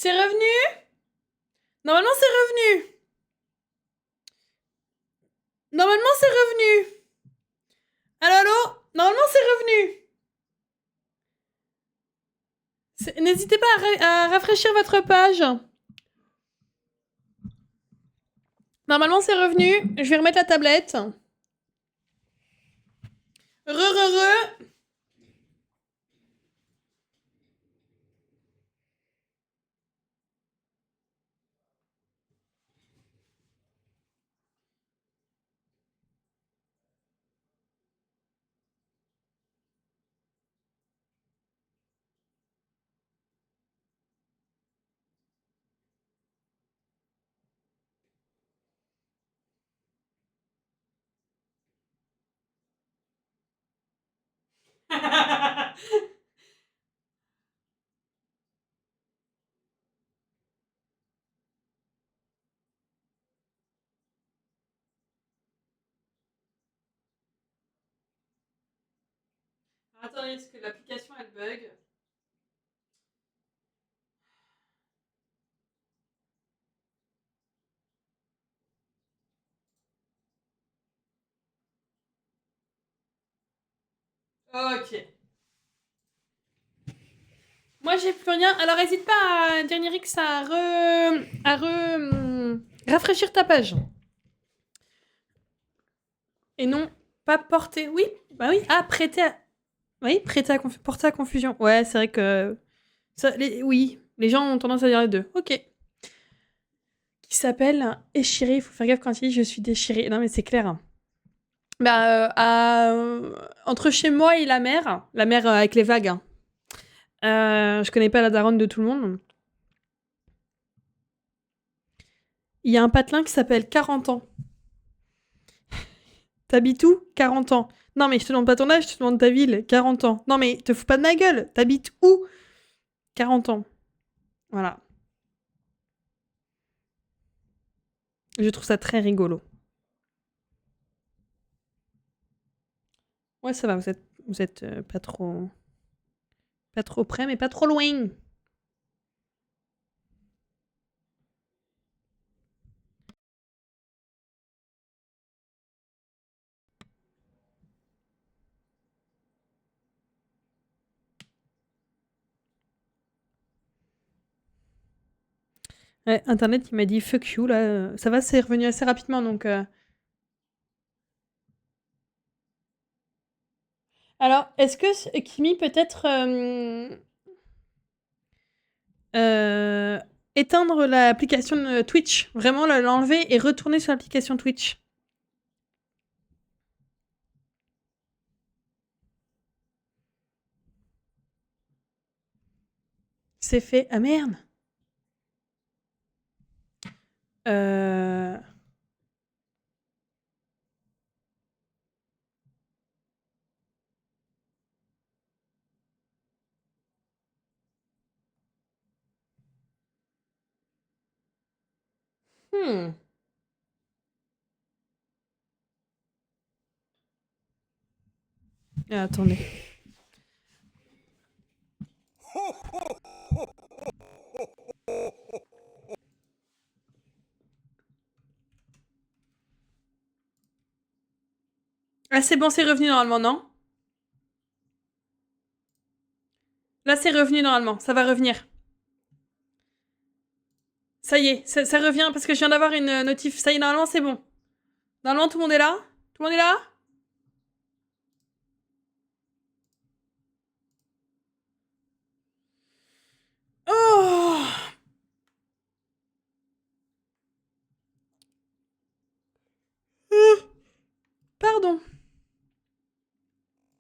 C'est revenu? Normalement, c'est revenu. Normalement, c'est revenu. Allô, allô? Normalement, c'est revenu. N'hésitez pas à rafraîchir votre page. Normalement, c'est revenu. Je vais remettre la tablette. Re. Attendez, est-ce que l'application, elle bug? Ok. Moi, j'ai plus rien. Alors, n'hésite pas à dire Nirix rafraîchir ta page. Et non, pas porter. Oui, bah oui. Ah, prêter à... Oui, porter à confusion. Ouais, c'est vrai que... oui, les gens ont tendance à dire les deux. Ok. Qui s'appelle Échiré. Il faut faire gaffe quand il dit je suis déchiré. Non, mais c'est clair. Bah, entre chez moi et la mer avec les vagues, hein. Je connais pas la daronne de tout le monde. Il y a un patelin qui s'appelle 40 ans. T'habites où? 40 ans. Non, mais je te demande pas ton âge, je te demande ta ville. 40 ans. Non, mais te fous pas de ma gueule. T'habites où? 40 ans. Voilà. Je trouve ça très rigolo. Ouais, ça va, vous êtes pas trop près, mais pas trop loin. Ouais, Internet, il m'a dit fuck you, là. Ça va, c'est revenu assez rapidement, donc... Alors, est-ce que Kimi peut-être euh, éteindre l'application de Twitch? Vraiment l'enlever et retourner sur l'application Twitch? C'est fait. Ah merde! Euh... Hmm. Ah, attendez. Ah, c'est bon, c'est revenu normalement, non? Là, c'est revenu normalement. Ça va revenir. Ça y est, ça revient parce que je viens d'avoir une notif. Ça y est, normalement, c'est bon. Normalement, tout le monde est là? Tout le monde est là? Oh! Pardon.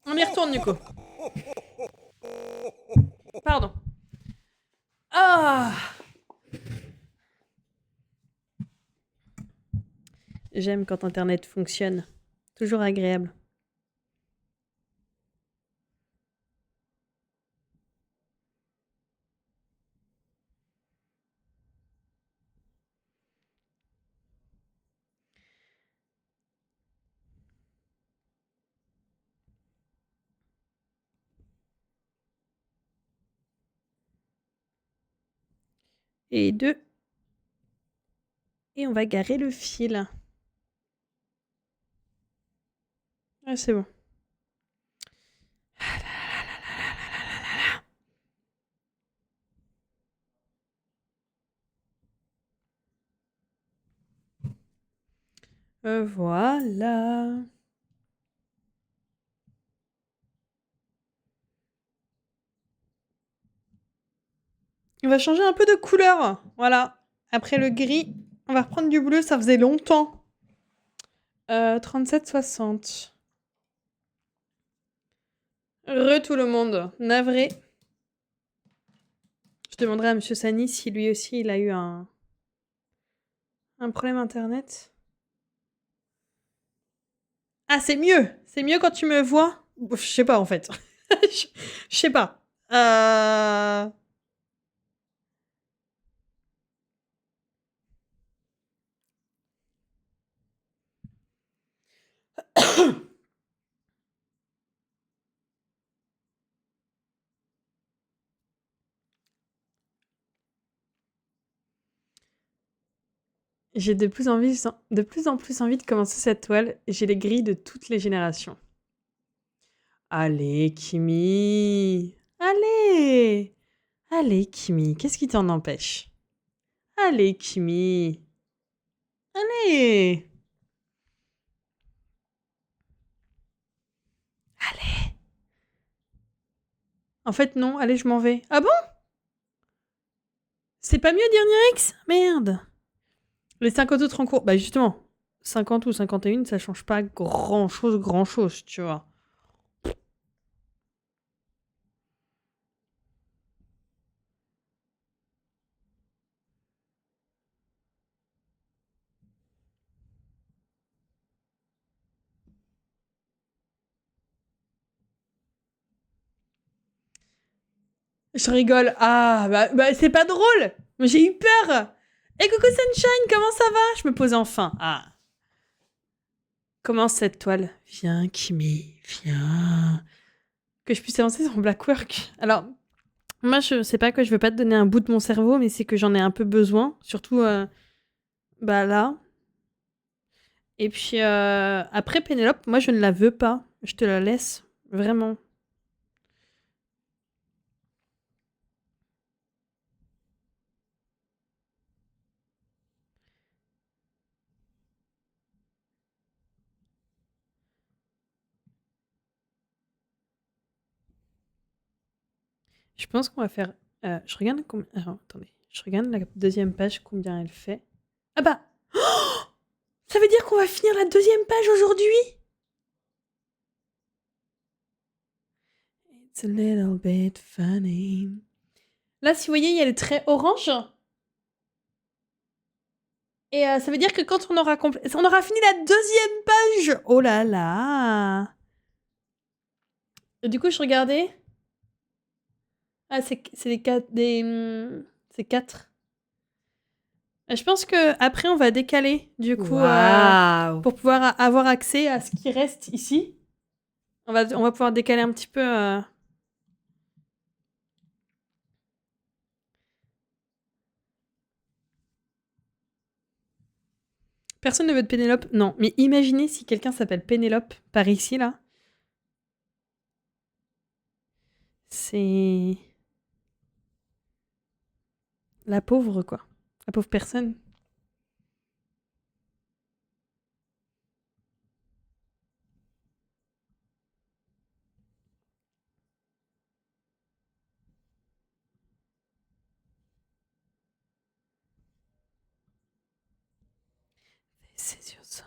On y retourne, du coup. Pardon. Ah! J'aime quand Internet fonctionne. Toujours agréable. Et 2. Et on va garer le fil. Ah, c'est bon. Voilà. On va changer un peu de couleur. Voilà. Après le gris, on va reprendre du bleu. Ça faisait longtemps. 37,60. Tout le monde. Navré. Je demanderai à Monsieur Sani si lui aussi il a eu un problème internet. Ah, c'est mieux. C'est mieux quand tu me vois. Je sais pas en fait. Je sais pas. J'ai de plus en plus envie de commencer cette toile. J'ai les grilles de toutes les générations. Allez, Kimi. Allez. Allez, Kimi. Qu'est-ce qui t'en empêche? Allez, Kimi. Allez. Allez. En fait, non. Allez, je m'en vais. Ah bon? C'est pas mieux dernier X? Merde. Les 50 autres en cours. Bah justement, 50 ou 51, ça change pas grand-chose, tu vois. Je rigole. Ah, bah c'est pas drôle. Mais j'ai eu peur. Et coucou Sunshine, comment ça va? Je me pose enfin. Ah. Commence cette toile. Viens, Kimi, viens. Que je puisse avancer sur mon Blackwork. Alors, moi, je sais pas quoi, je veux pas te donner un bout de mon cerveau, mais c'est que j'en ai un peu besoin. Surtout, bah là. Et puis, après Pénélope, moi, je ne la veux pas. Je te la laisse. Vraiment. Je pense qu'on va faire. Je regarde combien. Attendez. Je regarde la deuxième page, combien elle fait. Ah bah. Oh, ça veut dire qu'on va finir la deuxième page aujourd'hui? It's a little bit funny. Là, si vous voyez, il y a le trait orange. Et ça veut dire que quand on aura on aura fini la deuxième page. Oh là là. Et du coup, je regardais. Ah, c'est des 4. C'est 4. Je pense que après on va décaler, du coup, pour pouvoir avoir accès à ce qui reste ici. On va pouvoir décaler un petit peu. Personne ne veut de Pénélope? Non. Mais imaginez si quelqu'un s'appelle Pénélope par ici, là. C'est... La pauvre, quoi. La pauvre personne. C'est sur ça.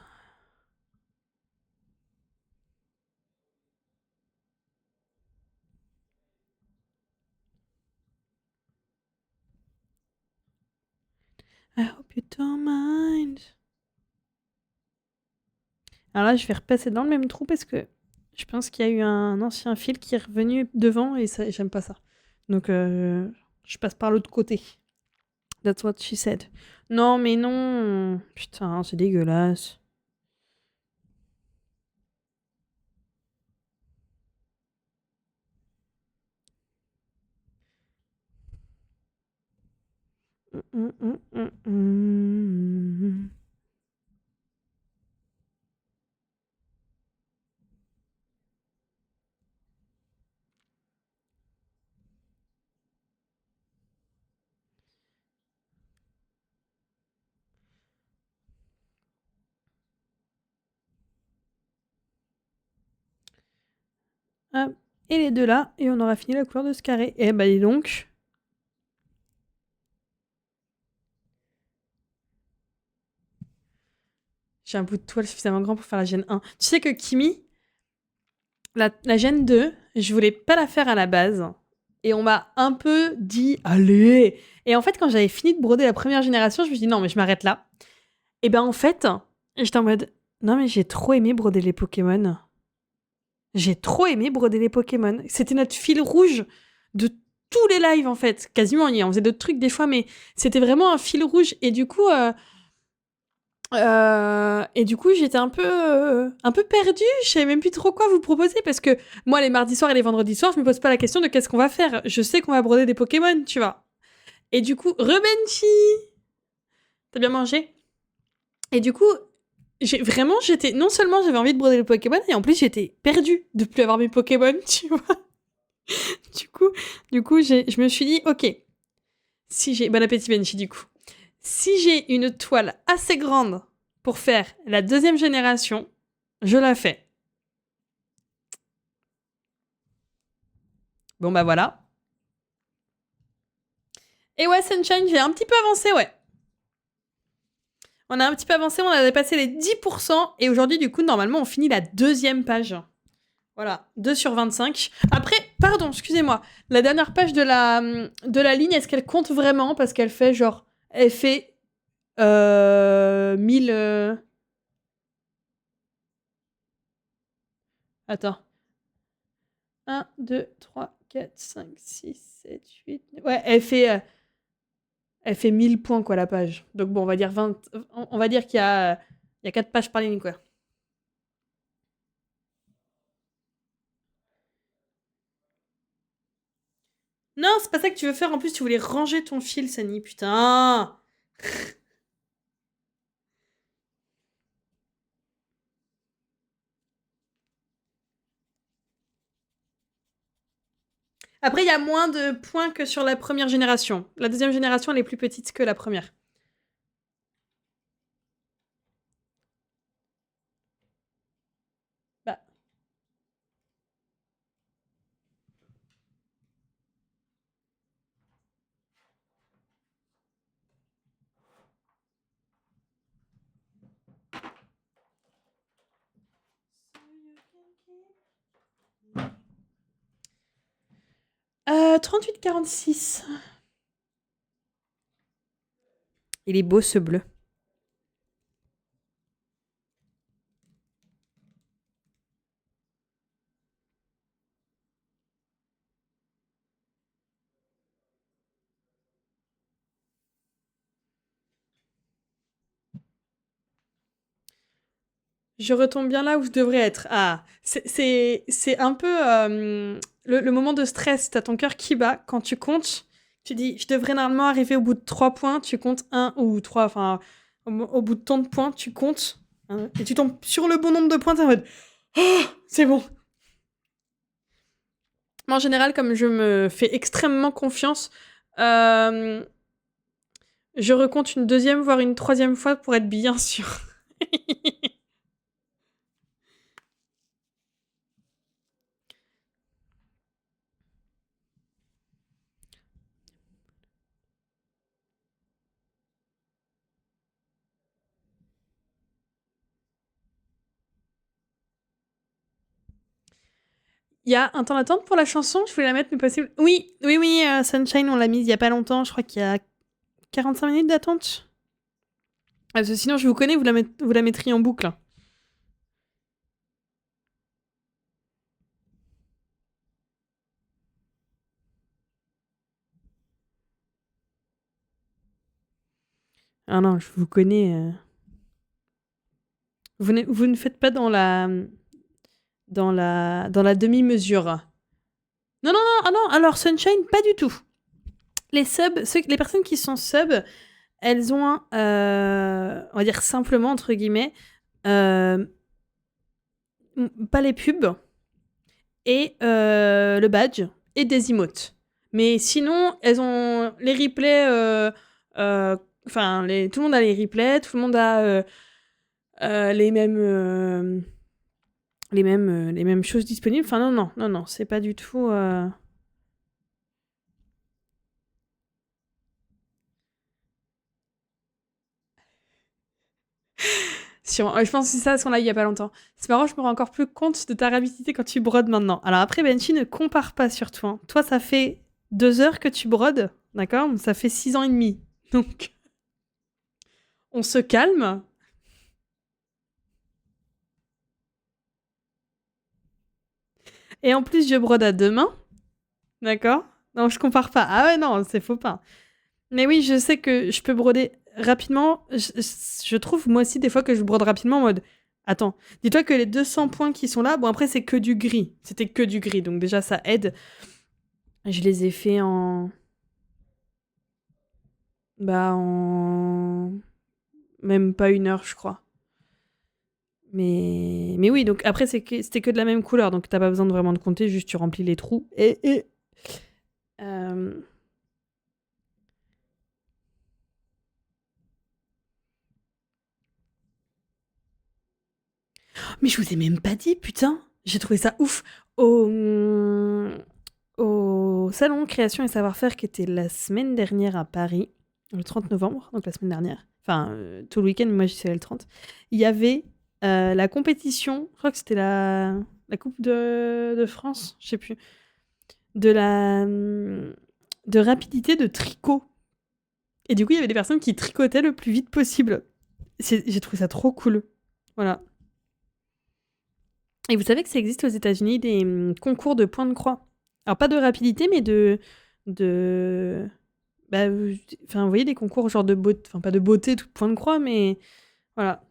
I hope you don't mind. Alors là, je vais repasser dans le même trou parce que je pense qu'il y a eu un ancien fil qui est revenu devant et ça, j'aime pas ça. Donc, je passe par l'autre côté. That's what she said. Non, mais non. Putain, c'est dégueulasse. Hop. Et les deux là, et on aura fini la couleur de ce carré. Eh bah dis donc. J'ai un bout de toile suffisamment grand pour faire la gêne 1. Tu sais que Kimi, la gêne 2, je voulais pas la faire à la base. Et on m'a un peu dit, allez. Et en fait, quand j'avais fini de broder la première génération, je me suis dit, non, mais je m'arrête là. Et ben en fait, j'étais en mode, non, mais j'ai trop aimé broder les Pokémon. J'ai trop aimé broder les Pokémon. C'était notre fil rouge de tous les lives, en fait. Quasiment, on faisait d'autres trucs des fois, mais c'était vraiment un fil rouge. Et du coup, j'étais un peu perdue. Je savais même plus trop quoi vous proposer parce que moi, les mardis soirs et les vendredis soirs, je me pose pas la question de qu'est-ce qu'on va faire. Je sais qu'on va broder des Pokémon, tu vois. Et du coup, Rebenchi, t'as bien mangé? Et du coup, non seulement j'avais envie de broder les Pokémon, et en plus j'étais perdue de plus avoir mes Pokémon, tu vois. Du coup, je me suis dit, ok, si j'ai, bon appétit Benchi du coup. Si j'ai une toile assez grande pour faire la deuxième génération, je la fais. Bon bah voilà. Et ouais, Sunshine, j'ai un petit peu avancé, ouais. On a un petit peu avancé, on a dépassé les 10%, et aujourd'hui, du coup, normalement, on finit la deuxième page. Voilà, 2 sur 25. Après, pardon, excusez-moi, la dernière page de la ligne, est-ce qu'elle compte vraiment? Parce qu'elle fait genre... Elle fait 1000... Attends. 1, 2, 3, 4, 5, 6, 7, 8... Ouais, elle fait 1000 points, quoi, la page. Donc bon, on va dire 20... On va dire qu'il y a 4 pages par ligne, quoi. Non, c'est pas ça que tu veux faire. En plus, tu voulais ranger ton fil, Sani. Putain. Après, il y a moins de points que sur la première génération. La deuxième génération, elle est plus petite que la première. Bah. Euh, 38,46. Il est beau ce bleu. Je retombe bien là où je devrais être. Ah, c'est un peu le moment de stress. T'as ton cœur qui bat quand tu comptes. Tu dis, je devrais normalement arriver au bout de 3 points. Tu comptes 1 ou 3, enfin, au bout de tant de points, tu comptes. Hein, et tu tombes sur le bon nombre de points. T'es en mode, oh, c'est bon. Moi, en général, comme je me fais extrêmement confiance, je recompte une deuxième, voire une troisième fois pour être bien sûr. Il y a un temps d'attente pour la chanson, je voulais la mettre, mais possible. Oui, Sunshine, on l'a mise il y a pas longtemps, je crois qu'il y a 45 minutes d'attente. Parce que sinon, je vous connais, vous la mettriez en boucle. Ah non, je vous connais. Vous ne faites pas dans la demi-mesure. Non, ah non, alors Sunshine, pas du tout. Les subs, les personnes qui sont subs, elles ont on va dire simplement, entre guillemets, euh, pas les pubs et le badge et des emotes. Mais sinon, elles ont les replays. Enfin, tout le monde a les replays, tout le monde a les mêmes. Les mêmes choses disponibles. Enfin, non, c'est pas du tout. Je pense que c'est ça ce qu'on a il y a pas longtemps. C'est marrant, je me rends encore plus compte de ta rapidité quand tu brodes maintenant. Alors après, Benchi ne compare pas sur toi. Toi, ça fait 2 heures que tu brodes, d'accord? Ça fait 6 ans et demi. Donc, on se calme. Et en plus, je brode à 2 mains, d'accord? Non, je compare pas. Ah ouais, non, c'est faux pas. Mais oui, je sais que je peux broder rapidement. Je trouve, moi aussi, des fois que je brode rapidement en mode... Attends, dis-toi que les 200 points qui sont là, bon après c'est que du gris. C'était que du gris, donc déjà ça aide. Je les ai fait en... Bah en... Même pas 1 heure, je crois. Mais oui, donc après c'était que de la même couleur, donc t'as pas besoin de vraiment de compter, juste tu remplis les trous. Euh, Mais je vous ai même pas dit, putain. J'ai trouvé ça ouf. Au salon Création et Savoir-faire qui était la semaine dernière à Paris, le 30 novembre, donc la semaine dernière. Enfin, tout le week-end, moi j'y suis allée le 30. Il y avait la compétition, je crois que c'était la Coupe de France, je sais plus, de rapidité de tricot. Et du coup, il y avait des personnes qui tricotaient le plus vite possible. J'ai trouvé ça trop cool. Voilà. Et vous savez que ça existe aux États-Unis des concours de points de croix. Alors pas de rapidité, mais de bah, enfin, vous voyez des concours genre de beauté, enfin pas de beauté, tout point de croix, mais voilà.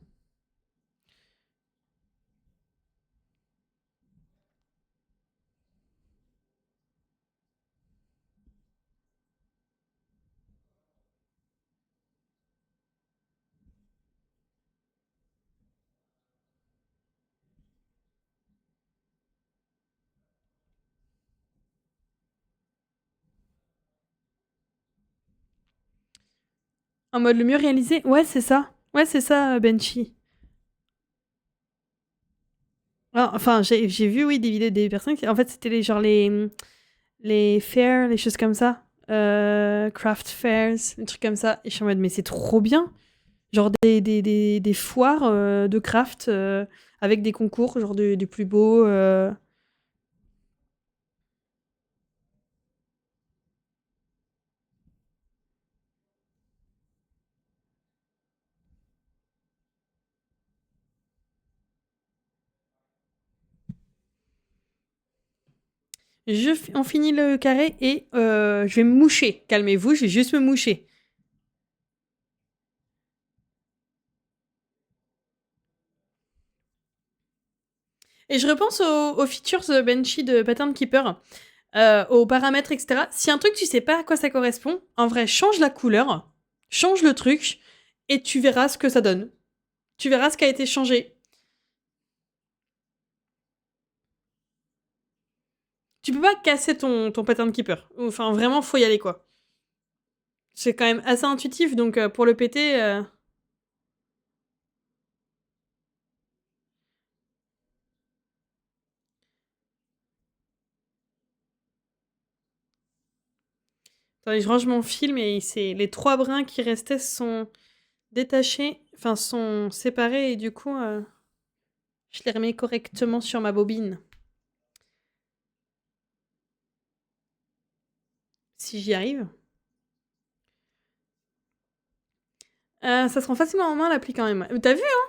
En mode le mieux réalisé. Ouais, c'est ça. Ouais, c'est ça, Benchi. Ah, enfin, j'ai vu, oui, des vidéos des personnes qui... En fait, c'était les fairs, les choses comme ça. Craft fairs, des trucs comme ça. Et je suis en mode, mais c'est trop bien. Genre des foires de craft avec des concours, genre du plus beau. On finit le carré et je vais me moucher. Calmez-vous, je vais juste me moucher. Et je repense aux features Benchy de Pattern Keeper, aux paramètres, etc. Si un truc, tu sais pas à quoi ça correspond, en vrai, change la couleur, change le truc, et tu verras ce que ça donne. Tu verras ce qui a été changé. Tu peux pas casser ton Pattern Keeper. Enfin, vraiment, faut y aller, quoi. C'est quand même assez intuitif, donc pour le péter... Attendez, je range mon film et les 3 brins qui restaient sont détachés, enfin sont séparés et du coup, je les remets correctement sur ma bobine. Si j'y arrive. Ça se rend facilement en main l'appli quand même. T'as vu, hein?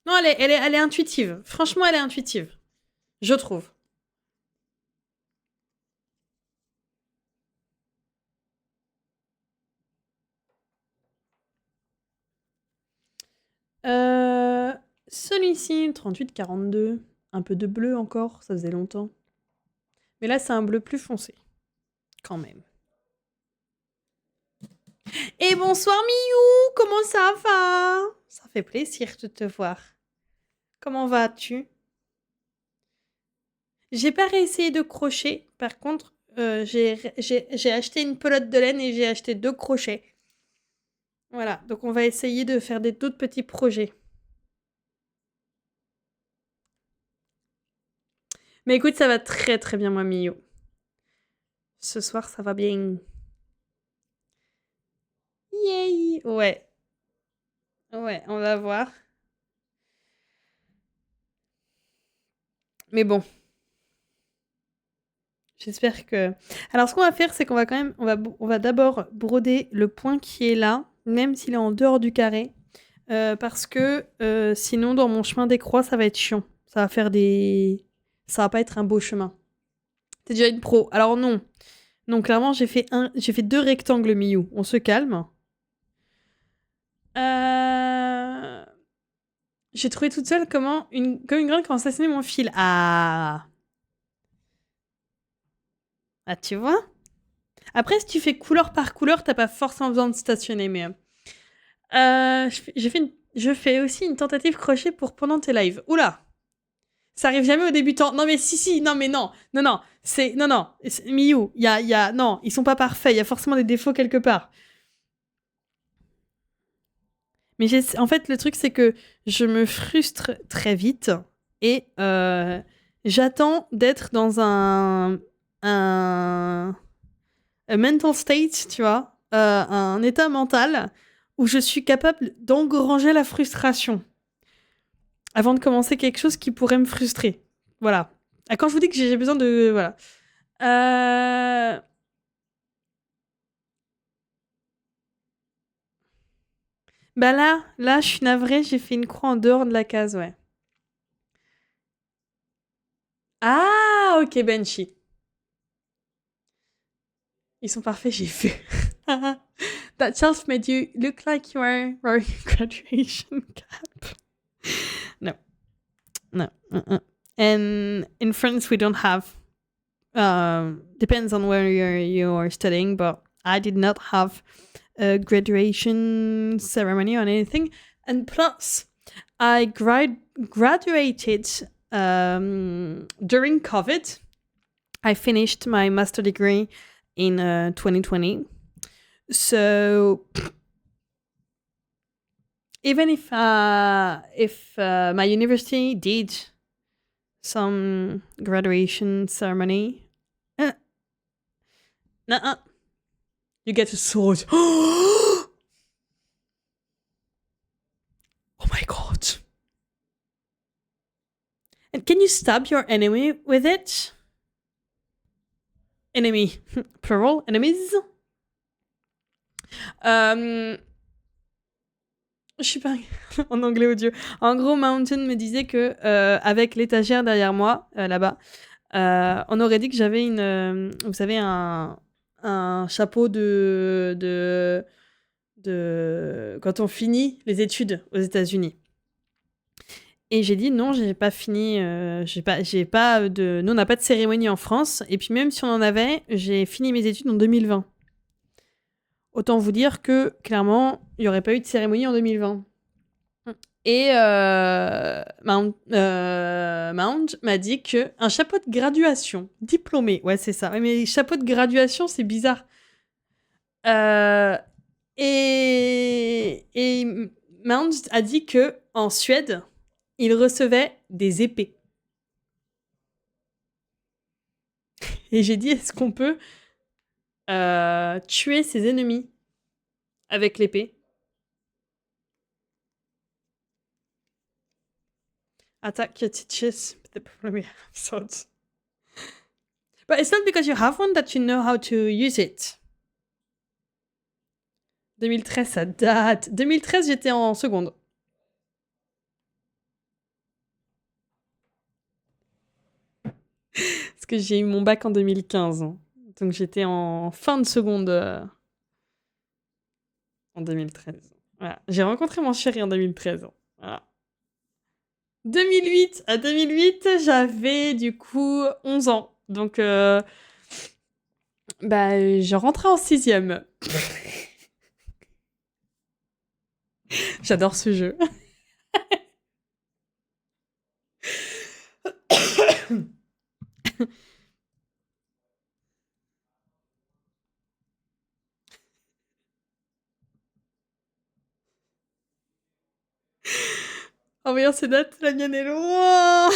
Non, elle est intuitive. Franchement, elle est intuitive. Je trouve. Euh, Celui-ci, 38-42. Un peu de bleu encore, ça faisait longtemps. Mais là, c'est un bleu plus foncé. Quand même. Et bonsoir Miou, comment ça va? Ça fait plaisir de te voir. Comment vas-tu? J'ai pas réessayé de crochet, par contre, j'ai acheté une pelote de laine et j'ai acheté 2 crochets. Voilà, donc on va essayer de faire d'autres petits projets. Mais écoute, ça va très très bien moi Miou. Ce soir, ça va bien. Yay! Ouais. Ouais, on va voir. Mais bon, j'espère que... Alors, ce qu'on va faire, c'est qu'on va quand même... on va d'abord broder le point qui est là, même s'il est en dehors du carré. Parce que sinon, dans mon chemin des croix, ça va être chiant. Ça va faire des... Ça va pas être un beau chemin. T'es déjà une pro. Alors non. Non, clairement, j'ai fait 2 rectangles Miou. On se calme. J'ai trouvé toute seule comme une graine quand assassiner mon fil. Ah. Ah, tu vois? Après, si tu fais couleur par couleur, t'as pas forcément besoin de stationner, mais... je fais aussi une tentative crochet pour pendant tes lives. Oula! Ça arrive jamais aux débutants. Non, mais si, non, mais non. Non, c'est... Non, Miyu, non, ils sont pas parfaits, il y a forcément des défauts quelque part. Mais en fait, le truc, c'est que je me frustre très vite et j'attends d'être dans un mental state, tu vois, un état mental où je suis capable d'engranger la frustration avant de commencer quelque chose qui pourrait me frustrer. Voilà. Ah, quand je vous dis que j'ai besoin de... Voilà. Bah là, je suis navrée, j'ai fait une croix en dehors de la case, ouais. Ah, ok, Benchi. Ils sont parfaits, j'ai fait. That self made you look like you were wearing a graduation cap. No. And in France, we don't have. Depends on where you are studying, but I did not have a graduation ceremony or anything. And plus, I graduated during COVID. I finished my master degree in 2020. So even if my university did some graduation ceremony, you get a sword. Oh my god! And can you stab your enemy with it? Enemy, plural, enemies. Je suis pas en anglais audio. En gros, Mountain me disait que avec l'étagère derrière moi, là-bas, on aurait dit que j'avais vous savez, un chapeau de quand on finit les études aux États-Unis. Et j'ai dit non, j'ai pas fini, nous on n'a pas de cérémonie en France. Et puis même si on en avait, j'ai fini mes études en 2020. Autant vous dire que, clairement, il n'y aurait pas eu de cérémonie en 2020. Et Mount m'a dit qu'un chapeau de graduation, diplômé, ouais, c'est ça. Mais chapeau de graduation, c'est bizarre. Et Mount a dit que en Suède, il recevait des épées. Et j'ai dit, est-ce qu'on peut tuer ses ennemis avec l'épée? Attack your teachers with the problem you have swords. But it's not because you have one that you know how to use it. 2013, ça date. 2013, j'étais en seconde. Parce que j'ai eu mon bac en 2015. Donc j'étais en fin de seconde en 2013. Voilà. J'ai rencontré mon chéri en 2013. Voilà. 2008, à 2008, j'avais du coup 11 ans. Donc, je rentrais en 6e. J'adore ce jeu. En voyant ces dates, la mienne est loin.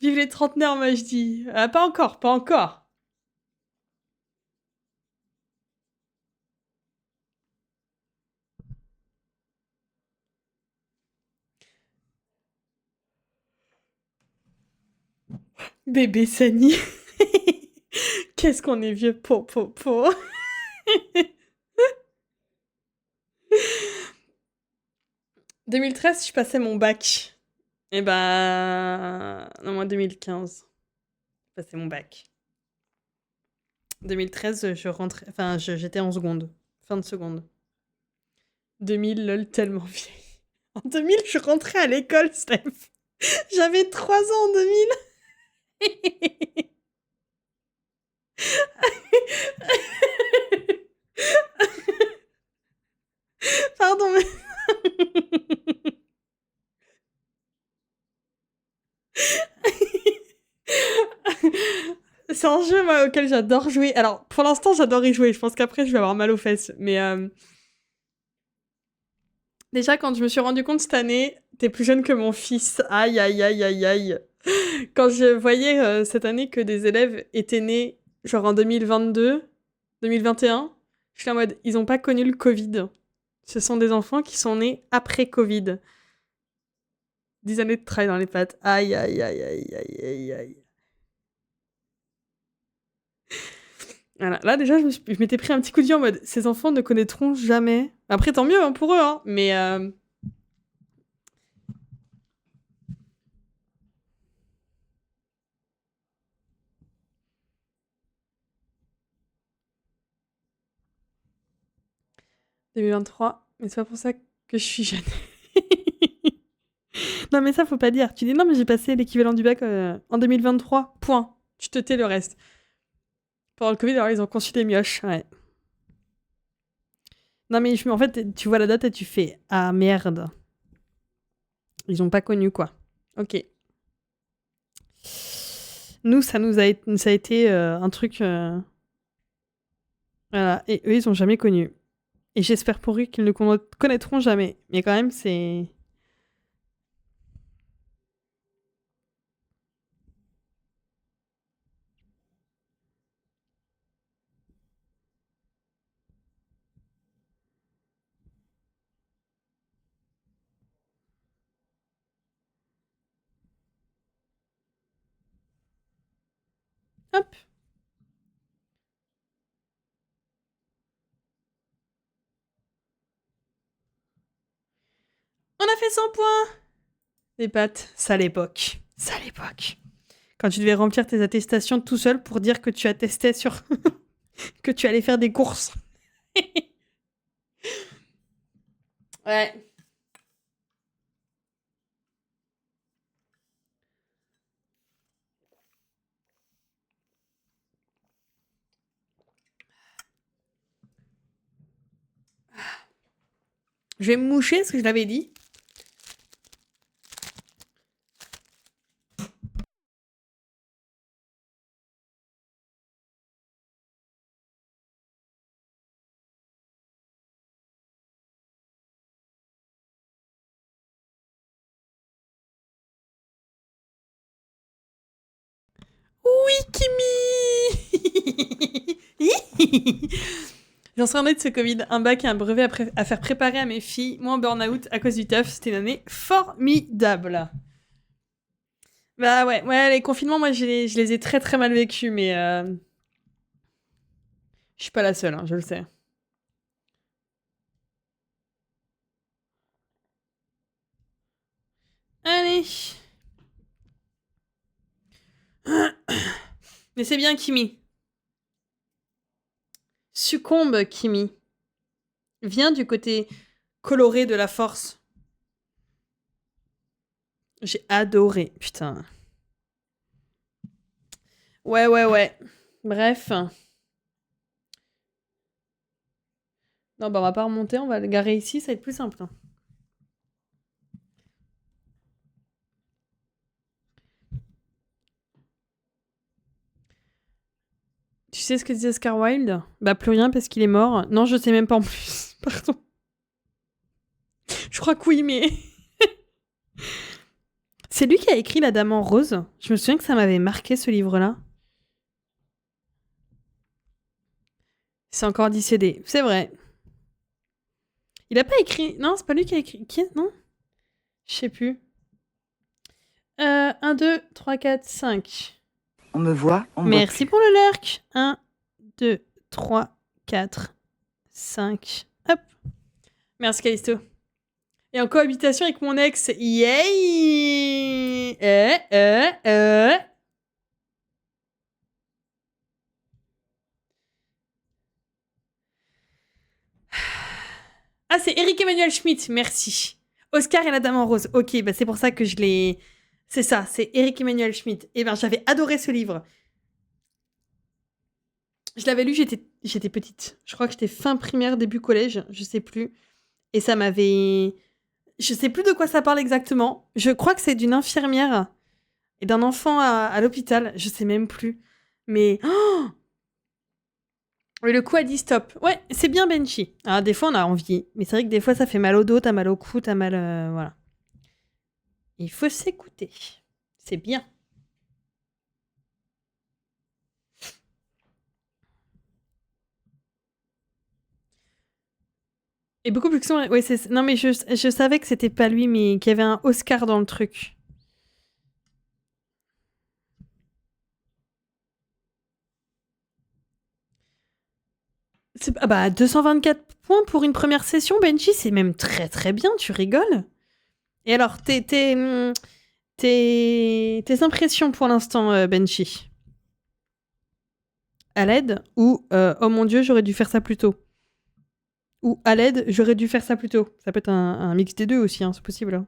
Vive les trentenaires, moi je dis. Ah, pas encore, pas encore. Bébé Sani. Qu'est-ce qu'on est vieux, po. 2013, je passais mon bac. Et bah... Non, moi 2015. Je passais mon bac. 2013, je rentrais... Enfin, j'étais en seconde. Fin de seconde. 2000, lol, tellement vieille. En 2000, je rentrais à l'école, Steph. J'avais 3 ans en 2000. Pardon, mais... C'est un jeu moi, auquel j'adore jouer. Alors, pour l'instant, j'adore y jouer. Je pense qu'après, je vais avoir mal aux fesses. Mais déjà, quand je me suis rendu compte cette année, t'es plus jeune que mon fils. Aïe, aïe, aïe, aïe, aïe. Quand je voyais cette année que des élèves étaient nés, genre en 2022, 2021, je suis en mode, ils n'ont pas connu le Covid. Ce sont des enfants qui sont nés après Covid. 10 années de travail dans les pattes. Aïe, aïe, aïe, aïe, aïe, aïe, aïe. Voilà. Là, déjà, je m'étais pris un petit coup de vieux en mode, ces enfants ne connaîtront jamais. Après, tant mieux hein, pour eux, hein, mais... 2023, mais c'est pas pour ça que je suis jeune. Non, mais ça, faut pas dire. Tu dis, non, mais j'ai passé l'équivalent du bac en 2023, point. Tu te tais le reste. Pendant le Covid, alors, ils ont conçu des mioches, ouais. Non, mais en fait, tu vois la date et tu fais, ah merde. Ils ont pas connu, quoi. Ok. Nous, ça a été un truc... Voilà. Et eux, ils ont jamais connu. Et j'espère pour eux qu'ils ne connaîtront jamais. Mais quand même, c'est... Hop. On a fait 100 points. Des pattes. Sale époque. Sale époque. Quand tu devais remplir tes attestations tout seul pour dire que tu attestais sur... que tu allais faire des courses. Ouais. Je vais me moucher, ce que je l'avais dit. Oui, Kimi. J'en serais en de ce Covid. Un bac et un brevet à faire préparer à mes filles. Moi en burn-out à cause du taf. C'était une année formidable. Bah ouais, les confinements, moi, je les ai très très mal vécus, mais je suis pas la seule, hein, je le sais. Allez. Mais c'est bien, Kimi. Succombe, Kimi. Viens du côté coloré de la force. J'ai adoré, putain. Ouais. Bref. Non, bah on va pas remonter, on va le garer ici, ça va être plus simple. Hein. Tu sais ce que disait Oscar Wilde? Bah plus rien parce qu'il est mort. Non, je sais même pas en plus. Pardon. Je crois que oui, mais... C'est lui qui a écrit La Dame en rose. Je me souviens que ça m'avait marqué ce livre-là. C'est encore décédé. C'est vrai. Il a pas écrit... Non, c'est pas lui qui a écrit... Qui? Non? Je sais plus. 1, 2, 3, 4, 5. On me voit, on me voit Merci plus. pour le lurk. 1, 2, 3, 4, 5. Hop. Merci Callisto. Et en cohabitation avec mon ex. Yay! Ah, c'est Eric Emmanuel Schmitt, merci. Oscar et la Dame en rose. Ok, bah c'est pour ça que je l'ai... C'est ça, c'est Eric Emmanuel Schmitt. Eh ben, j'avais adoré ce livre. Je l'avais lu, j'étais petite. Je crois que j'étais fin primaire, début collège, je sais plus. Et ça m'avait... Je sais plus de quoi ça parle exactement. Je crois que c'est d'une infirmière et d'un enfant à l'hôpital. Je sais même plus. Mais... Oh, le coup a dit stop. Ouais, c'est bien Benji. Alors, des fois, on a envie. Mais c'est vrai que des fois, ça fait mal au dos, t'as mal au cou, t'as mal... voilà. Il faut s'écouter. C'est bien. Et beaucoup plus que ça... Ouais, non, mais je savais que c'était pas lui, mais qu'il y avait un Oscar dans le truc. Ah bah, 224 points pour une première session, Benji, c'est même très très bien, tu rigoles. Et alors, tes impressions pour l'instant, Benji? À l'aide ou oh mon dieu, j'aurais dû faire ça plus tôt? Ou à l'aide, j'aurais dû faire ça plus tôt? Ça peut être un mix des deux aussi, hein, c'est possible. Hein.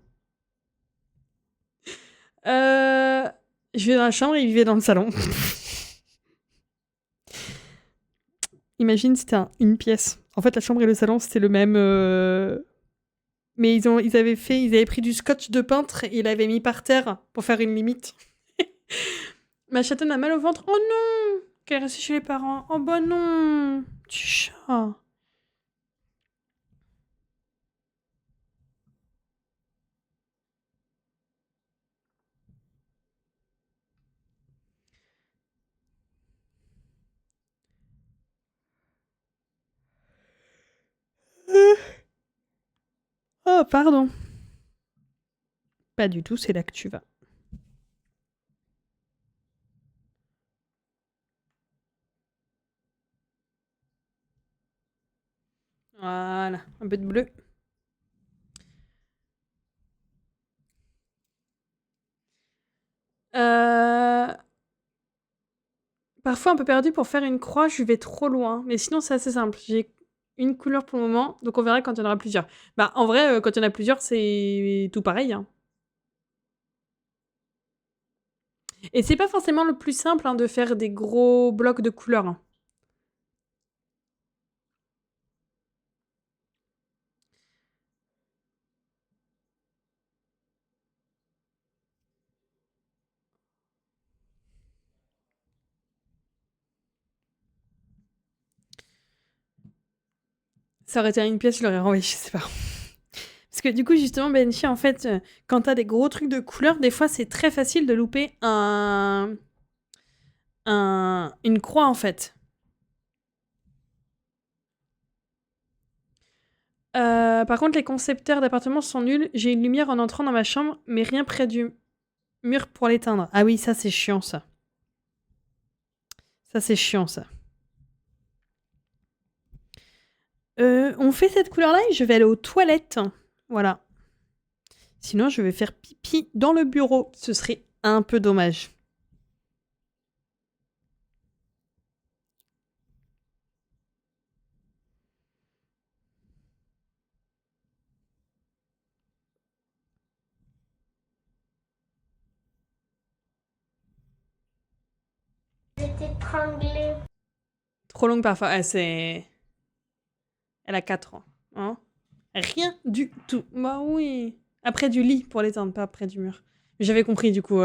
Je vais dans la chambre et il vivait dans le salon. Imagine, c'était une pièce. En fait, la chambre et le salon, c'était le même. Mais ils avaient pris du scotch de peintre et ils l'avaient mis par terre pour faire une limite. Ma chatonne a mal au ventre. Oh non! Qu'elle est restée chez les parents. Oh bah non! Petit chat. Oh, pardon. Pas du tout, c'est là que tu vas. Voilà, un peu de bleu. Parfois un peu perdu pour faire une croix, je vais trop loin. Mais sinon, c'est assez simple. J'ai une couleur pour le moment, donc on verra quand il y en aura plusieurs. Bah, en vrai, quand il y en a plusieurs, c'est tout pareil. Hein. Et c'est pas forcément le plus simple hein, de faire des gros blocs de couleurs. Hein. Ça aurait été une pièce, je l'aurais renvoyé, je sais pas. Parce que du coup, justement, Benji, en fait, quand t'as des gros trucs de couleurs, des fois, c'est très facile de louper une croix, en fait. Par contre, les concepteurs d'appartements sont nuls. J'ai une lumière en entrant dans ma chambre, mais rien près du mur pour l'éteindre. Ah oui, ça, c'est chiant, ça. Ça, c'est chiant, ça. On fait cette couleur-là et je vais aller aux toilettes. Voilà. Sinon, je vais faire pipi dans le bureau. Ce serait un peu dommage. Je t'ai étranglé. Trop longue parfois. Ah, c'est... Elle a 4 ans. Hein. Rien du tout. Bah oui. Après du lit pour l'éteindre, pas près du mur. J'avais compris du coup.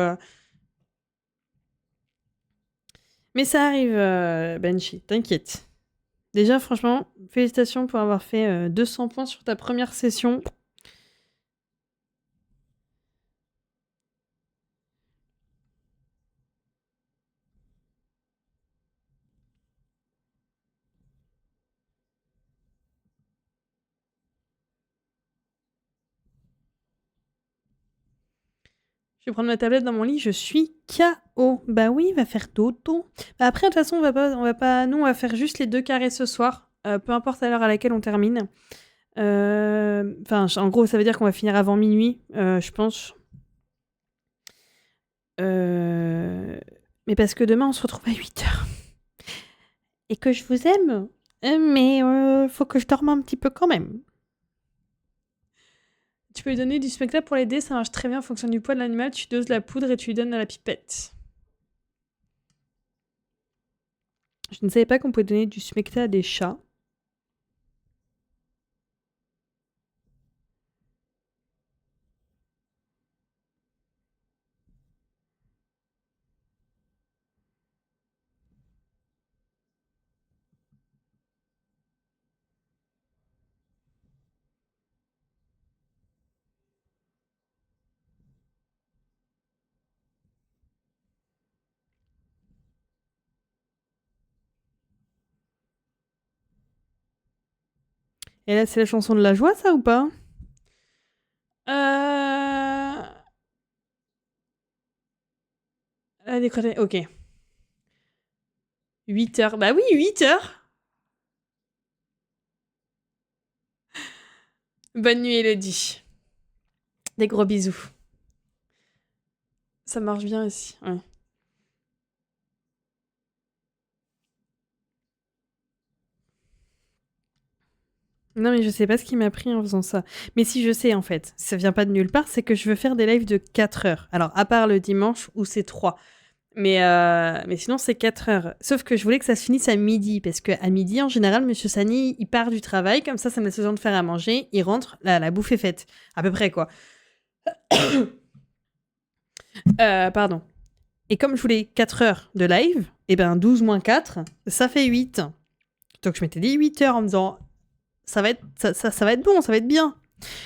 Mais ça arrive, Banshee, t'inquiète. Déjà, franchement, félicitations pour avoir fait 200 points sur ta première session. Je vais prendre ma tablette dans mon lit, je suis KO. Bah oui, il va faire dodo. Bah après, de toute façon, nous, on va faire juste les 2 carrés ce soir, peu importe à l'heure à laquelle on termine. Enfin, en gros, ça veut dire qu'on va finir avant minuit, je pense. Mais parce que demain, on se retrouve à 8h. Et que je vous aime, mais faut que je dorme un petit peu quand même. Tu peux lui donner du smecta pour l'aider, ça marche très bien en fonction du poids de l'animal. Tu doses la poudre et tu lui donnes à la pipette. Je ne savais pas qu'on pouvait donner du smecta à des chats. Et là, c'est la chanson de la joie, ça, ou pas? Ok. 8h. Bah oui, 8h. Bonne nuit, Elodie. Des gros bisous. Ça marche bien aussi. Ouais. Non, mais je sais pas ce qui m'a pris en faisant ça. Mais si je sais, en fait, ça vient pas de nulle part, c'est que je veux faire des lives de 4 heures. Alors, à part le dimanche où c'est 3. Mais sinon, c'est 4 heures. Sauf que je voulais que ça se finisse à midi, parce qu'à midi, en général, Monsieur Sani, il part du travail, comme ça me laisse le temps de faire à manger, il rentre, la bouffe est faite. À peu près, quoi. Pardon. Et comme je voulais 4 heures de live, et ben 12 moins 4, ça fait 8. Donc je m'étais dit 8 heures en me disant, ça va être bon, ça va être bien.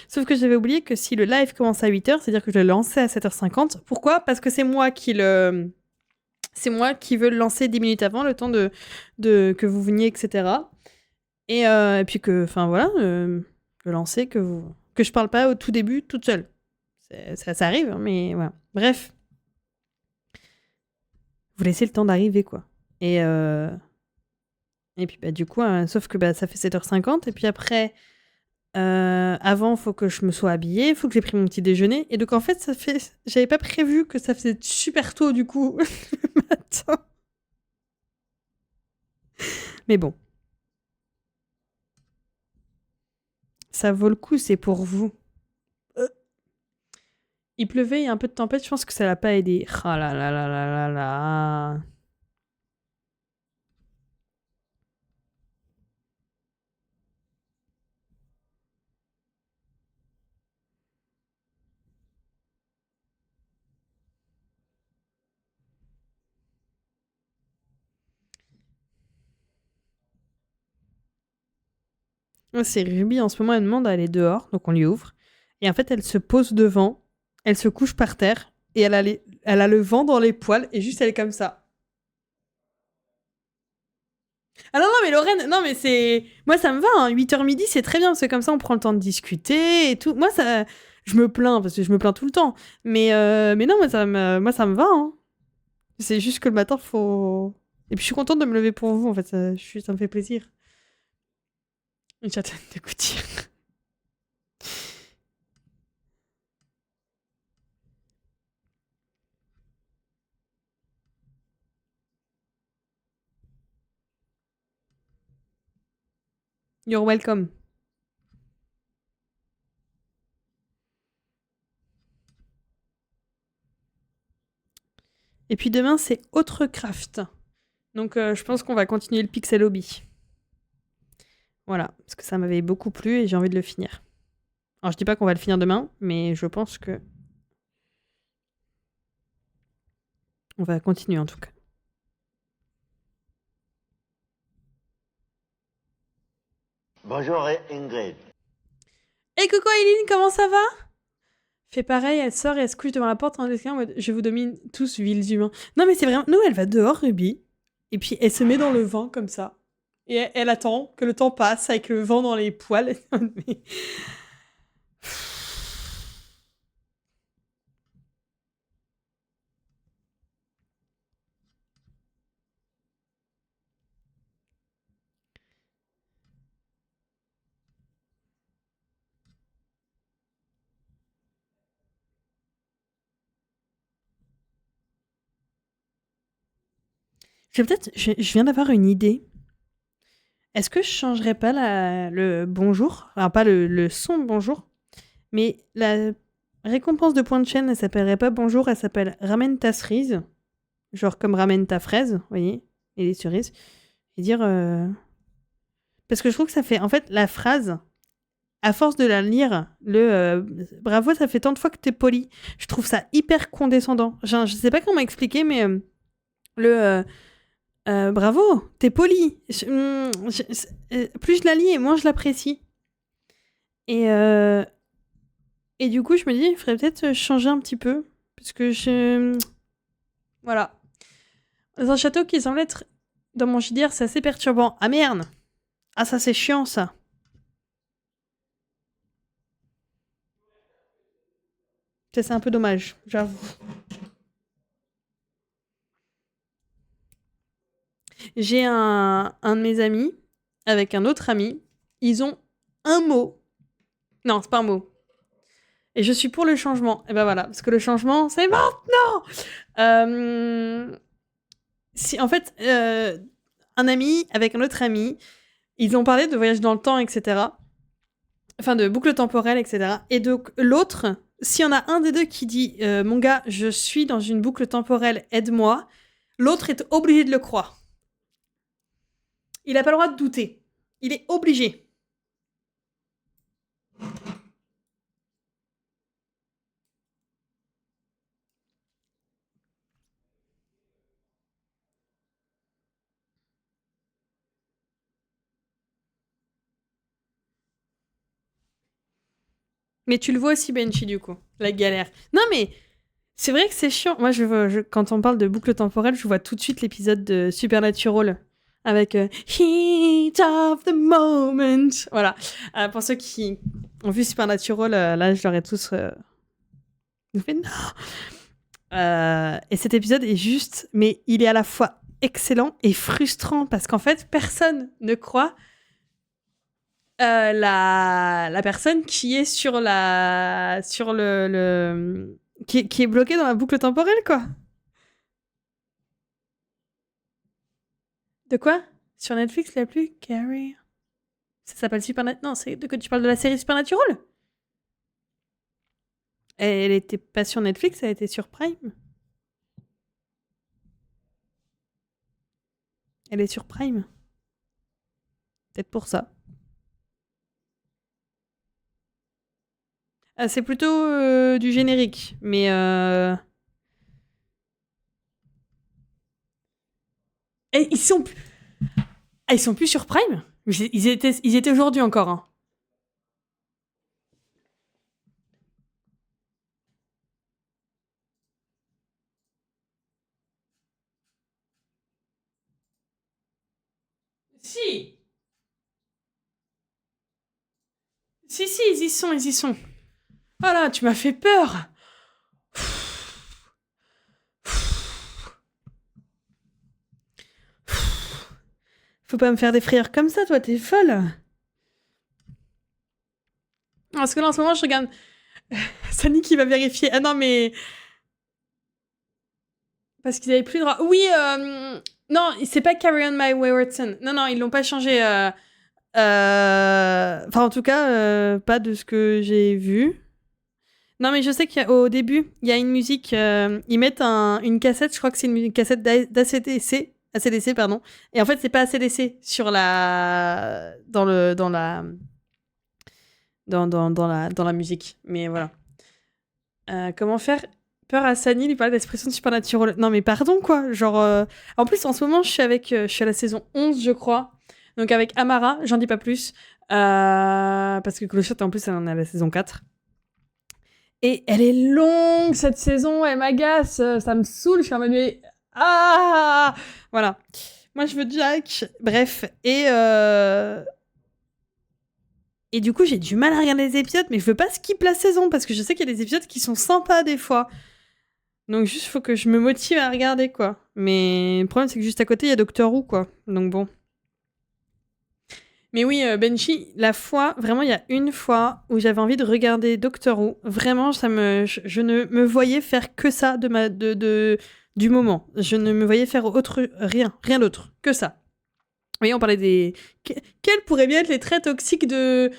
Sauf que j'avais oublié que si le live commence à 8h, c'est-à-dire que je le lançais à 7h50. Pourquoi ? Parce que c'est moi qui veux le lancer 10 minutes avant, le temps de que vous veniez, etc. Et puis que, enfin voilà, le lancer, que je parle pas au tout début toute seule. Ça arrive, hein, mais voilà. Bref. Vous laissez le temps d'arriver, quoi. Et puis, bah, du coup, sauf que ça fait 7h50. Et puis après, avant, il faut que je me sois habillée, il faut que j'ai pris mon petit déjeuner. Et donc, en fait, j'avais pas prévu que ça faisait super tôt, du coup, le matin. Mais bon. Ça vaut le coup, c'est pour vous. Il pleuvait, il y a un peu de tempête, je pense que ça l'a pas aidé. Oh là là là là là là. C'est Ruby, en ce moment, elle demande à aller dehors, donc on lui ouvre. Et en fait, elle se pose devant, elle se couche par terre, et elle a le vent dans les poils, et juste elle est comme ça. Ah non, non, mais Lorraine, non, mais c'est. Moi, ça me va, hein. 8h midi, c'est très bien, parce que comme ça, on prend le temps de discuter et tout. Moi, ça. Je me plains, parce que je me plains tout le temps. Mais non, moi, ça me va, hein. C'est juste que le matin, faut. Et puis, je suis contente de me lever pour vous, en fait. Ça me fait plaisir. Une châtaigne de Gouttière. You're welcome. Et puis demain, c'est autre craft. Donc, je pense qu'on va continuer le Pixel Hobby. Voilà, parce que ça m'avait beaucoup plu et j'ai envie de le finir. Alors, je dis pas qu'on va le finir demain, mais je pense que on va continuer en tout cas. Bonjour Ingrid. Hey coucou Eileen, comment ça va? Fait pareil, elle sort et elle se couche devant la porte en mode je vous domine tous, vils humains. Non mais c'est vraiment... Nous, elle va dehors, Ruby, et puis elle se met dans le vent comme ça. Et elle attend que le temps passe avec le vent dans les poils. Mais... Je viens d'avoir une idée. Est-ce que je changerais pas le bonjour? Alors pas le son bonjour, mais la récompense de point de chaîne, elle s'appellerait pas bonjour, elle s'appelle ramène ta cerise. Genre comme ramène ta fraise, vous voyez, et les cerises. Et dire... Parce que je trouve que ça fait... En fait, la phrase, à force de la lire, bravo, ça fait tant de fois que t'es poli. Je trouve ça hyper condescendant. Genre, je sais pas comment expliquer, mais bravo, t'es poli. Plus je la lis et moins je l'apprécie. Et du coup, je me dis, il faudrait peut-être changer un petit peu. Parce que voilà. Dans un château qui semble être dans mon JDR, c'est assez perturbant. Ah merde! Ah, ça, c'est chiant, ça. Ça, c'est un peu dommage, j'avoue. J'ai un de mes amis avec un autre ami. Ils ont un mot. Non, c'est pas un mot. Et je suis pour le changement. Et ben voilà, parce que le changement, c'est maintenant. En fait, un ami avec un autre ami, ils ont parlé de voyage dans le temps, etc. Enfin, de boucle temporelle, etc. Et donc, l'autre, s'il y en a un des deux qui dit mon gars, je suis dans une boucle temporelle, aide-moi, l'autre est obligé de le croire. Il n'a pas le droit de douter. Il est obligé. Mais tu le vois aussi, Benchy, du coup. La galère. Non, mais c'est vrai que c'est chiant. Moi, quand on parle de boucle temporelle, je vois tout de suite l'épisode de Supernatural avec Heat of the Moment. Voilà. Pour ceux qui ont vu Supernatural, là, je leur ai tous fait non. Et cet épisode est juste, mais il est à la fois excellent et frustrant parce qu'en fait, personne ne croit la personne qui est sur qui est bloquée dans la boucle temporelle, quoi. De quoi? Sur Netflix, il n'y a plus Carrie. Ça s'appelle Supernatural. Non, c'est de quoi tu parles, de la série Supernatural? Elle était pas sur Netflix, elle était sur Prime. Elle est sur Prime. Peut-être pour ça. C'est plutôt du générique, mais Et ils sont plus sur Prime? Ils étaient aujourd'hui encore, hein. Si. Si, ils y sont, ils y sont. Voilà, tu m'as fait peur. Faut pas me faire des frayeurs comme ça, toi, t'es folle. Parce que là, en ce moment, je regarde... Sani qui va vérifier. Ah non, mais... Parce qu'ils avaient plus le droit. Oui, non, c'est pas Carry On My Wayward Son. Non, ils l'ont pas changé. Enfin, en tout cas, pas de ce que j'ai vu. Non, mais je sais qu'au début, il y a une musique. Ils mettent une cassette, je crois que c'est une cassette d'ACDC. ACDC, pardon. Et en fait, c'est pas ACDC sur la... dans la musique. Mais voilà. Comment faire peur à Sani, lui parler d'expression supernatural. Non, mais pardon, quoi. Genre... En plus, en ce moment, je suis à la saison 11, je crois. Donc avec Amara, j'en dis pas plus. Parce que Clochette, en plus, elle en est à la saison 4. Et elle est longue, cette saison. Elle m'agace. Ça me saoule. Je suis en mode... mais... Ah, voilà. Moi, je veux Jack. Bref. Et du coup, j'ai du mal à regarder les épisodes, mais je veux pas skip la saison parce que je sais qu'il y a des épisodes qui sont sympas des fois. Donc, juste, faut que je me motive à regarder, quoi. Mais le problème, c'est que juste à côté, il y a Doctor Who, quoi. Donc, bon. Mais oui, Benji, vraiment, il y a une fois où j'avais envie de regarder Doctor Who. Vraiment, je ne me voyais faire que ça du moment. Je ne me voyais faire rien d'autre que ça. Oui, on parlait des... Quels pourraient bien être les traits toxiques de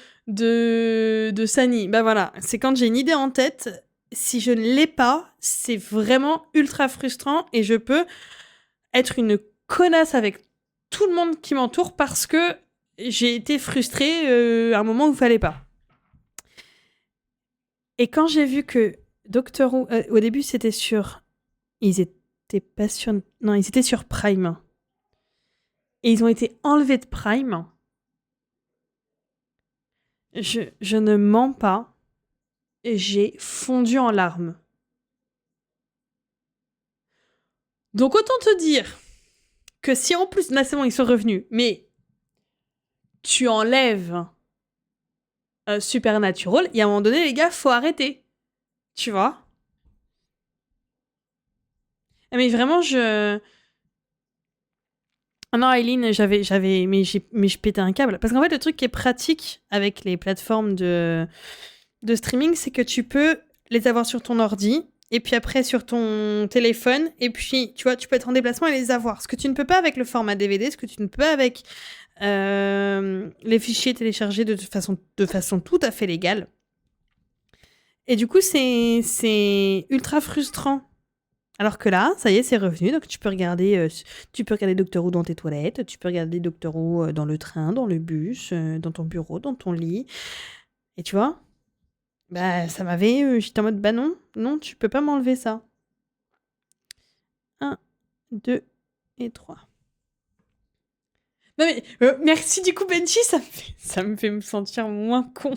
Sani? Bah voilà, c'est quand j'ai une idée en tête, si je ne l'ai pas, c'est vraiment ultra frustrant et je peux être une connasse avec tout le monde qui m'entoure parce que j'ai été frustrée à un moment où il fallait pas. Et quand j'ai vu que Doctor Who... au début, c'était sur... Ils étaient pas sur... Non, ils étaient sur Prime. Et ils ont été enlevés de Prime. Je ne mens pas. J'ai fondu en larmes. Donc autant te dire que si en plus... Là, c'est bon, ils sont revenus. Mais tu enlèves Supernatural, et à un moment donné, les gars, faut arrêter. Tu vois? Mais vraiment, Ah non, Eileen, mais je pétais un câble. Parce qu'en fait, le truc qui est pratique avec les plateformes de streaming, c'est que tu peux les avoir sur ton ordi, et puis après sur ton téléphone, et puis, tu vois, tu peux être en déplacement et les avoir. Ce que tu ne peux pas avec le format DVD, ce que tu ne peux pas avec les fichiers téléchargés de façon tout à fait légale. Et du coup, c'est ultra frustrant. Alors que là, ça y est, c'est revenu. Donc tu peux regarder Doctor Who dans tes toilettes, tu peux regarder Doctor Who dans le train, dans le bus, dans ton bureau, dans ton lit. Et tu vois, bah ça m'avait... j'étais en mode, bah non, non, tu peux pas m'enlever ça. 1, 2 et 3. Non mais, merci du coup Benji, ça me fait me sentir moins con.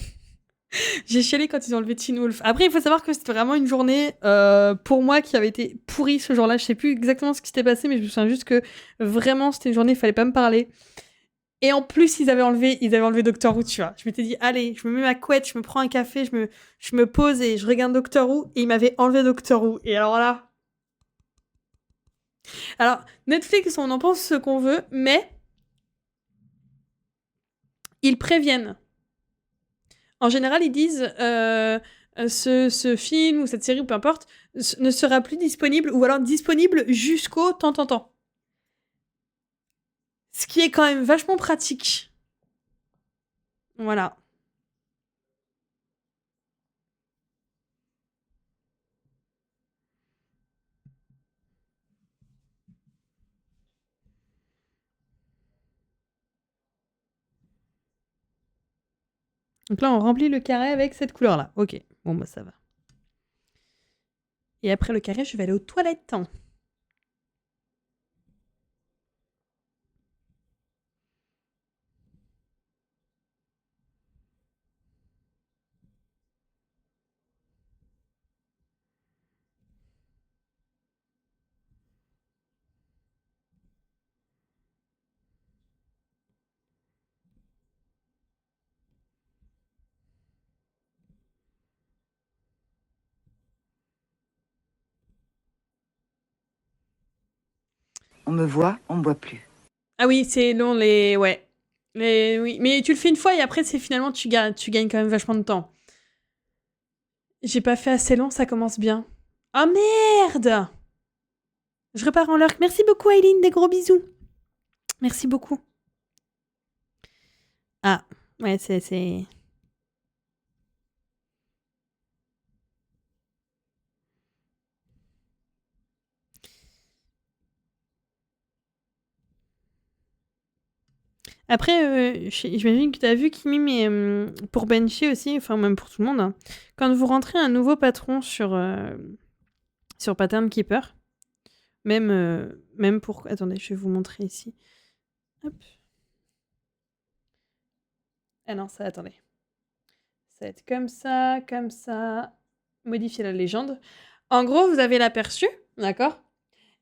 J'ai chialé quand ils ont enlevé Teen Wolf. Après, il faut savoir que c'était vraiment une journée, pour moi, qui avait été pourrie ce jour-là. Je sais plus exactement ce qui s'était passé, mais je me souviens juste que vraiment, c'était une journée, il fallait pas me parler. Et en plus, ils avaient enlevé Doctor Who, tu vois. Je m'étais dit, allez, je me mets ma couette, je me prends un café, je me pose et je regarde Doctor Who. Et ils m'avaient enlevé Doctor Who. Et alors là... Alors, Netflix, on en pense ce qu'on veut, mais ils préviennent. En général, ils disent ce film ou cette série ou peu importe ne sera plus disponible ou alors disponible jusqu'au tant. Ce qui est quand même vachement pratique. Voilà. Donc là, on remplit le carré avec cette couleur-là. Ok, bon, bah ça va. Et après le carré, je vais aller aux toilettes. On me voit, on me voit plus. Ah oui, c'est long, ouais. Oui. Mais tu le fais une fois et après, c'est finalement, tu gagnes quand même vachement de temps. J'ai pas fait assez long, ça commence bien. Oh merde! Je repars en lurk. Merci beaucoup, Aileen. Des gros bisous. Merci beaucoup. Ah, ouais, c'est... Après, j'imagine que tu as vu, Kimi, mais pour Benchy aussi, enfin même pour tout le monde, hein, quand vous rentrez un nouveau patron sur Pattern Keeper, même pour... Attendez, je vais vous montrer ici. Hop. Ah non, ça, attendez. Ça va être comme ça. Modifier la légende. En gros, vous avez l'aperçu, d'accord?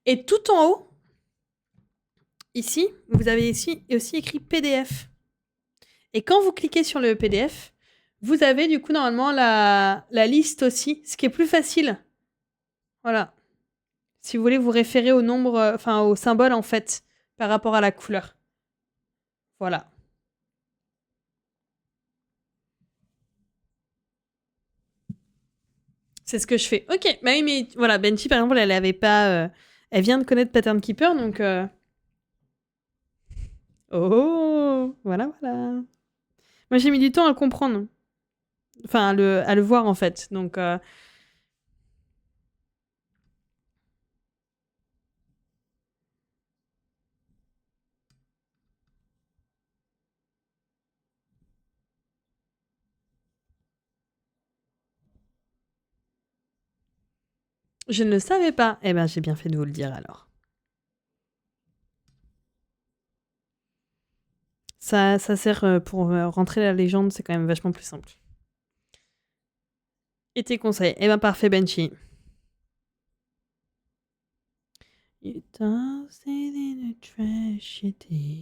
Et tout en haut, ici, vous avez ici aussi écrit PDF. Et quand vous cliquez sur le PDF, vous avez du coup normalement la liste aussi, ce qui est plus facile. Voilà. Si vous voulez vous référer au nombre, enfin au symbole en fait, par rapport à la couleur. Voilà. C'est ce que je fais. Ok, bah oui, mais voilà, Benchy par exemple, elle avait pas. Elle vient de connaître Pattern Keeper, donc. Oh, voilà, voilà. Moi j'ai mis du temps à le comprendre. Enfin, à le voir en fait. Donc. Je ne le savais pas. Eh ben, j'ai bien fait de vous le dire alors. Ça sert pour rentrer la légende, c'est quand même vachement plus simple. Et tes conseils? Eh ben, parfait, Benchy. You tossed it in a trash city.